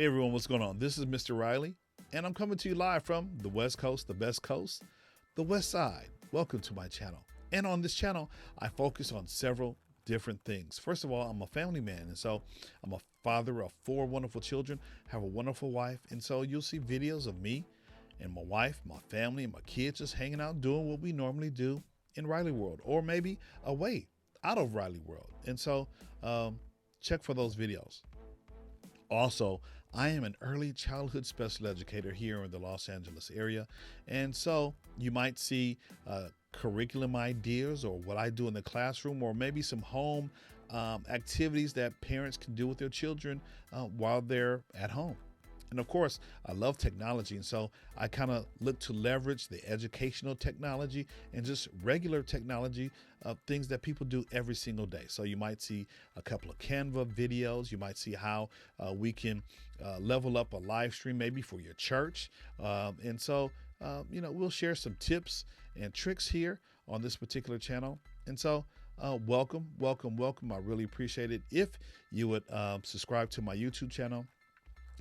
Hey everyone, what's going on? This is Mr. Riley, and I'm coming to you live from the West Coast, the best coast, the West Side. Welcome to my channel. And on this channel, I focus on several different things. First of all, I'm a family man, and so I'm a father of 4 wonderful children, have a wonderful wife, and so you'll see videos of me and my wife, my family, and my kids just hanging out doing what we normally do in Riley World, or maybe away out of Riley World. And so check for those videos. Also, I am an early childhood special educator here in the Los Angeles area. And so you might see curriculum ideas or what I do in the classroom, or maybe some home activities that parents can do with their children while they're at home. And of course, I love technology, and so I kind of look to leverage the educational technology and just regular technology of things that people do every single day. So you might see a couple of Canva videos. You might see how we can level up a live stream maybe for your church. And so, we'll share some tips and tricks here on this particular channel. And so welcome. I really appreciate it. If you would subscribe to my YouTube channel,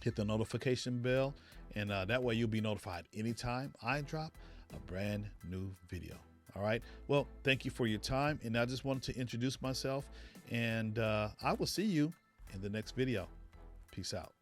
hit the notification bell, and that way you'll be notified anytime I drop a brand new video. All right. Well, thank you for your time. And I just wanted to introduce myself, and I will see you in the next video. Peace out.